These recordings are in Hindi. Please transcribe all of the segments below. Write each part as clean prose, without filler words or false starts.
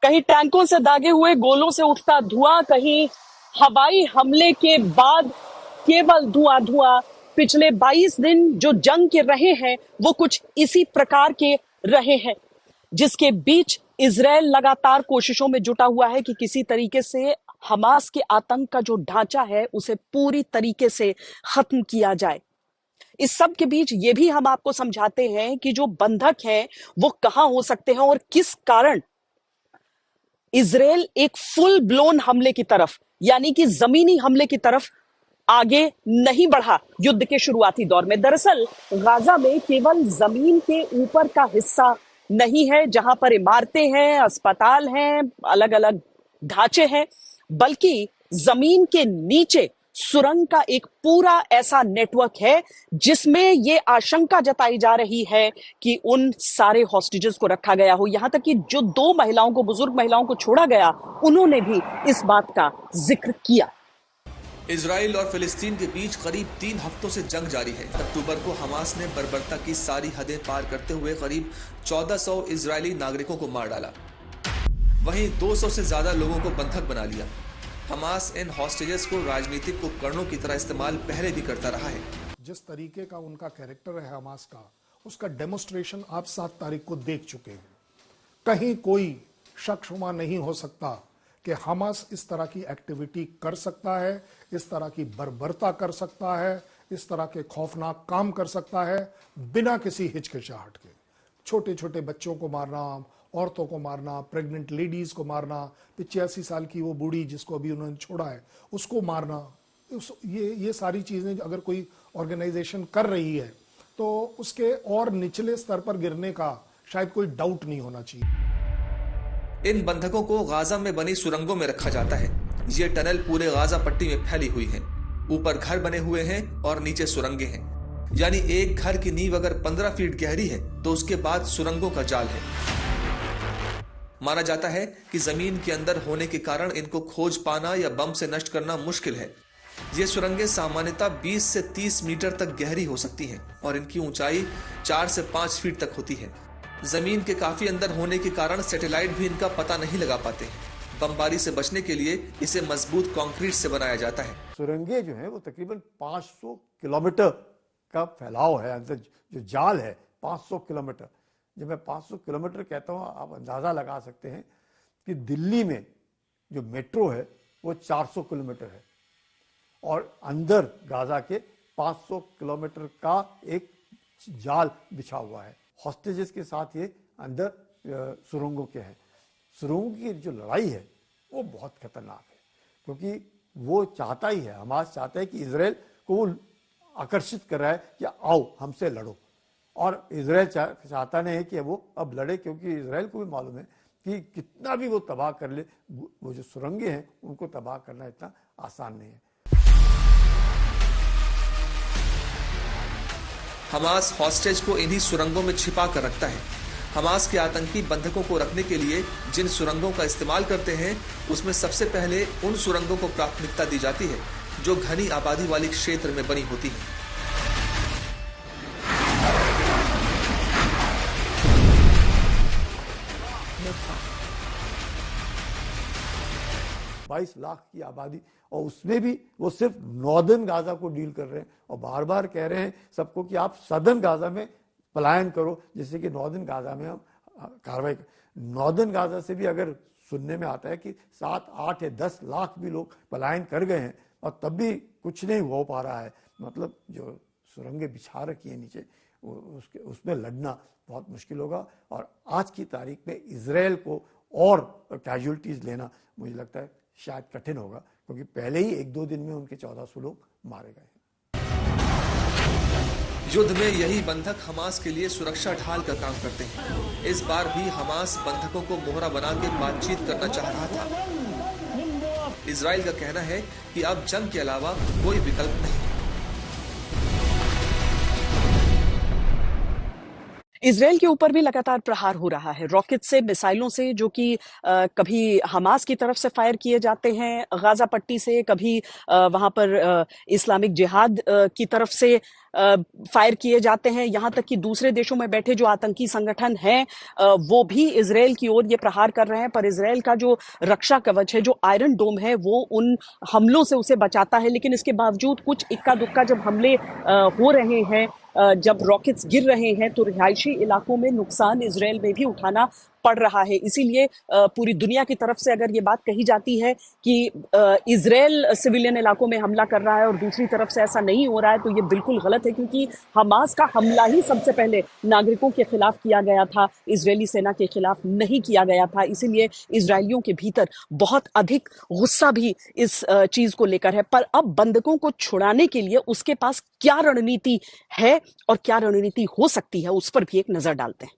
कहीं टैंकों से दागे हुए गोलों से उठता धुआं, कहीं हवाई हमले के बाद केवल धुआं धुआं। पिछले 22 दिन जो जंग के रहे हैं वो कुछ इसी प्रकार के रहे हैं, जिसके बीच इजराइल लगातार कोशिशों में जुटा हुआ है कि किसी तरीके से हमास के आतंक का जो ढांचा है उसे पूरी तरीके से खत्म किया जाए। इस सब के बीच ये भी हम आपको समझाते हैं कि जो बंधक हैं वो कहां हो सकते हैं और किस कारण इजराइल एक फुल ब्लोन हमले की तरफ, यानी कि जमीनी हमले की तरफ आगे नहीं बढ़ा युद्ध के शुरुआती दौर में। दरअसल गाजा में केवल जमीन के ऊपर का हिस्सा नहीं है जहां पर इमारतें हैं, अस्पताल हैं, अलग अलग ढांचे हैं, बल्कि जमीन के नीचे सुरंग का एक पूरा ऐसा नेटवर्क है जिसमें यह आशंका जताई जा रही है कि उन सारे हॉस्टेजेस को रखा गया हो। यहां तक कि जो 2 महिलाओं को, बुजुर्ग महिलाओं को छोड़ा गया, उन्होंने भी इस बात का जिक्र किया। इजराइल और फिलिस्तीन के बीच करीब 3 हफ्तों से जंग जारी है। अक्टूबर को हमास ने बर्बरता की सारी हदें पार करते हुए करीब 1400 इजरायली नागरिकों को मार डाला। वहीं 200 से ज्यादा लोगों को बंधक बना लिया। हमास इन हॉस्टेजेस को राजनीतिक उपकरणों की तरह इस्तेमाल पहले भी करता रहा है। जिस तरीके का उनका कैरेक्टर है हमास का, उसका डेमोस्ट्रेशन आप 7 तारीख को देख चुके हैं। कहीं कोई शक शुबा नहीं हो सकता कि हमास इस तरह की एक्टिविटी कर सकता है, इस तरह की बर्बरता कर सकता है, इस तरह के खौफनाक काम कर सकता है बिना किसी हिचकिचाहट के। छोटे छोटे बच्चों को मारना, औरतों को मारना, प्रेग्नेंट लेडीज को मारना, 85 साल की वो बूढ़ी जिसको अभी उन्होंने छोड़ा है उसको मारना, ये सारी चीजें अगर कोई ऑर्गेनाइजेशन कर रही है तो उसके और निचले स्तर पर गिरने का शायद कोई डाउट नहीं होना चाहिए। इन बंधकों को गाजा में बनी सुरंगों में रखा जाता है। ये टनल पूरे गाजा पट्टी में फैली हुई है। ऊपर घर बने हुए हैं और नीचे सुरंगें हैं। यानी एक घर की नींव अगर 15 फीट गहरी है तो उसके बाद सुरंगों का जाल है। माना जाता है कि जमीन के अंदर होने के कारण इनको खोज पाना या बम से नष्ट करना मुश्किल है। ये सुरंगें सामान्यतः 20 से 30 मीटर तक गहरी हो सकती हैं और इनकी ऊंचाई 4 से 5 फीट तक होती है। जमीन के काफी अंदर होने के कारण सैटेलाइट भी इनका पता नहीं लगा पाते हैं। बमबारी से बचने के लिए इसे मजबूत कंक्रीट से बनाया जाता है। सुरंगें जो है वो तकरीबन 500 किलोमीटर का फैलाव है, अंदर जो जाल है 500 किलोमीटर। जब मैं 500 किलोमीटर कहता हूँ, आप अंदाजा लगा सकते हैं कि दिल्ली में जो मेट्रो है वो 400 किलोमीटर है और अंदर गाजा के 500 किलोमीटर का एक जाल बिछा हुआ है। हॉस्टेजेस के साथ ये अंदर सुरंगों के हैं। सुरंगों की जो लड़ाई है वो बहुत खतरनाक है, क्योंकि वो चाहता ही है, हमास चाहता है कि इजराइल को वो आकर्षित कर रहा है कि आओ हमसे लड़ो। और इजराइल चाहता नहीं है कि वो अब लड़े, क्योंकि इजराइल को भी मालूम है कि कितना भी वो तबाह कर ले, वो जो सुरंगें हैं उनको तबाह करना इतना आसान नहीं है। हमास हॉस्टेज को इन्हीं सुरंगों में छिपा कर रखता है। हमास के आतंकी बंधकों को रखने के लिए जिन सुरंगों का इस्तेमाल करते हैं उसमें सबसे पहले उन सुरंगों को प्राथमिकता दी जाती है जो घनी आबादी वाले क्षेत्र में बनी होती है। 22 लाख की आबादी, और उसमें भी वो सिर्फ नॉर्दर्न गाजा को डील कर रहे हैं और बार बार कह रहे हैं सबको कि आप सदर्न गाजा में पलायन करो, जिससे कि नॉर्दर्न गाजा में हम कार्रवाई। नॉर्दर्न गाजा से भी अगर सुनने में आता है कि 7, 8 या 10 लाख भी लोग पलायन कर गए हैं और तब भी कुछ नहीं हो पा रहा है। मतलब जो सुरंगें बिछा रखी हैं नीचे, उसमें लड़ना बहुत मुश्किल होगा। और आज की तारीख में इजराइल को और कैजुअलिटीज लेना मुझे लगता है शायद कठिन होगा, क्योंकि पहले ही 1-2 दिन में उनके 1400 लोग मारे गए हैं। युद्ध में यही बंधक हमास के लिए सुरक्षा ढाल का काम करते हैं। इस बार भी हमास बंधकों को मोहरा बना के बातचीत करना चाह रहा था। इजराइल का कहना है कि अब जंग के अलावा कोई विकल्प नहीं है। इजराइल के ऊपर भी लगातार प्रहार हो रहा है, रॉकेट से, मिसाइलों से, जो कि कभी हमास की तरफ से फायर किए जाते हैं गाजा पट्टी से, कभी वहां पर इस्लामिक जिहाद की तरफ से फायर किए जाते हैं। यहां तक कि दूसरे देशों में बैठे जो आतंकी संगठन हैं वो भी इजराइल की ओर ये प्रहार कर रहे हैं, पर इजराइल का जो रक्षा कवच है, जो आयरन डोम है, वो उन हमलों से उसे बचाता है। लेकिन इसके बावजूद कुछ इक्का दुक्का जब हमले हो रहे हैं, जब रॉकेट्स गिर रहे हैं, तो रिहायशी इलाकों में नुकसान इजराइल में भी उठाना पड़ रहा है। इसीलिए पूरी दुनिया की तरफ से अगर ये बात कही जाती है कि इजराइल सिविलियन इलाकों में हमला कर रहा है और दूसरी तरफ से ऐसा नहीं हो रहा है, तो ये बिल्कुल गलत है, क्योंकि हमास का हमला ही सबसे पहले नागरिकों के खिलाफ किया गया था, इजरायली सेना के खिलाफ नहीं किया गया था। इसीलिए इजरायलियों के भीतर बहुत अधिक गुस्सा भी इस चीज को लेकर है। पर अब बंधकों को छुड़ाने के लिए उसके पास क्या रणनीति है और क्या रणनीति हो सकती है, उस पर भी एक नजर डालते हैं।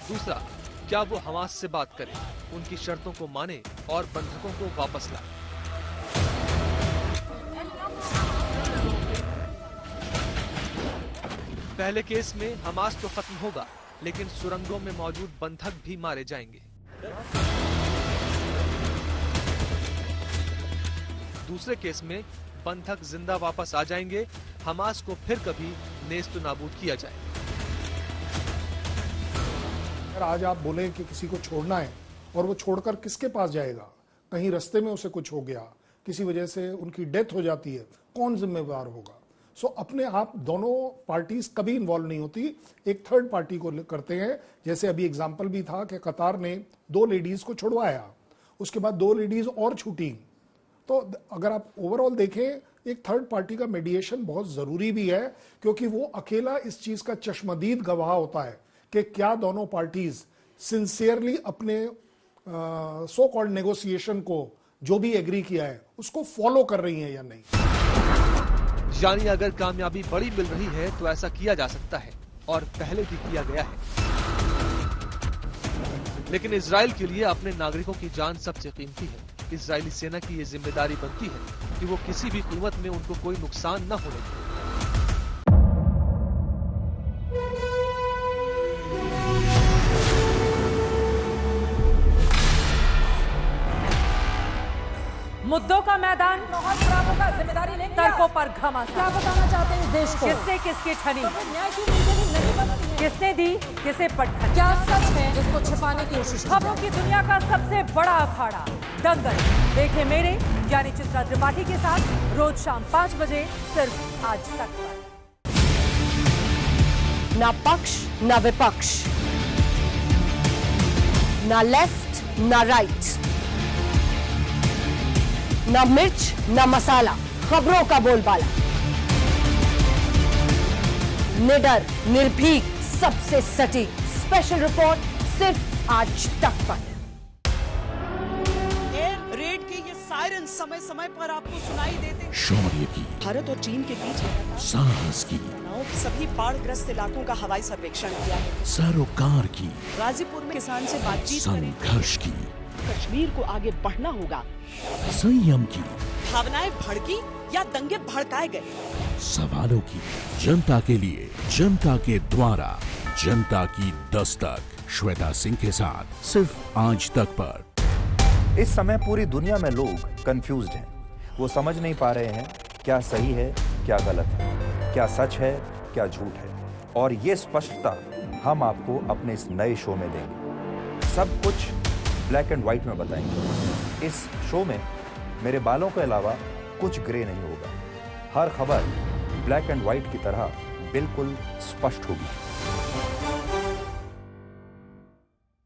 दूसरा, क्या वो हमास से बात करे, उनकी शर्तों को माने और बंधकों को वापस लाए। पहले केस में हमास तो खत्म होगा, लेकिन सुरंगों में मौजूद बंधक भी मारे जाएंगे। दूसरे केस में बंधक जिंदा वापस आ जाएंगे, हमास को फिर कभी नेस्त नाबूद किया जाएगा। अगर आज आप बोलें कि किसी को छोड़ना है और वो छोड़कर किसके पास जाएगा, कहीं रास्ते में उसे कुछ हो गया, किसी वजह से उनकी डेथ हो जाती है, कौन जिम्मेवार होगा? सो अपने आप दोनों पार्टीज कभी इन्वॉल्व नहीं होती, एक थर्ड पार्टी को करते हैं। जैसे अभी एग्जाम्पल भी था कि कतार ने 2 लेडीज को छुड़वाया, उसके बाद 2 लेडीज और छूटी। तो अगर आप ओवरऑल देखें, एक थर्ड पार्टी का मीडिएशन बहुत जरूरी भी है, क्योंकि वो अकेला इस चीज का चश्मदीद गवाह होता है कि क्या दोनों पार्टीज सिंसियरली अपने सो कॉल्ड नेगोशिएशन को, जो भी एग्री किया है, उसको फॉलो कर रही हैं या नहीं। यानी अगर कामयाबी बड़ी मिल रही है तो ऐसा किया जा सकता है, और पहले भी किया गया है। लेकिन इजराइल के लिए अपने नागरिकों की जान सबसे कीमती है। इजरायली सेना की ये जिम्मेदारी बनती है कि वो किसी भी कीमत में उनको कोई नुकसान न होने दें। मुद्दों का मैदान, बहुत खराबों का जिम्मेदारी नहीं, तर्कों पर घमासान। क्या बताना चाहते हैं इस देश को? किससे किसकी ठनी, तो न्याय की नीति नहीं बनती है। किसने दी किसे पटखनी। क्या सच है जिसको छिपाने की कोशिश की खबरों की दुनिया का सबसे बड़ा अखाड़ा दंगल देखे मेरे यानी चित्रा त्रिपाठी के साथ रोज शाम 5 बजे सिर्फ आज तक पर। ना पक्ष ना विपक्ष, ना लेफ्ट ना राइट, ना मिर्च ना मसाला, खबरों का बोलबाला, निडर निर्भीक सबसे सटीक स्पेशल रिपोर्ट सिर्फ आज तक पर। एयर रेड के ये सायरन समय समय पर आपको सुनाई देते। शौर्य की, भारत और चीन के बीच साहस की, सभी बाढ़ग्रस्त इलाकों का हवाई सर्वेक्षण किया है। सरोकार की, गाजीपुर में किसान से बातचीत करें। संघर्ष की, कश्मीर को आगे बढ़ना होगा। संयम की, भावनाएं भड़की या दंगे भड़काए गए, सवालों की, जनता के लिए, जनता के द्वारा, जनता की दस्तक। श्वेता सिंह के साथ सिर्फ आज तक पर। इस समय पूरी दुनिया में लोग कंफ्यूज्ड हैं। वो समझ नहीं पा रहे हैं क्या सही है क्या गलत है, क्या सच है क्या झूठ है, और ये स्पष्टता हम आपको अपने इस नए शो में देंगे। सब कुछ ब्लैक एंड व्हाइट में बताएंगे। इस शो में मेरे बालों के अलावा कुछ ग्रे नहीं होगा। हर खबर ब्लैक एंड व्हाइट की तरह बिल्कुल स्पष्ट होगी।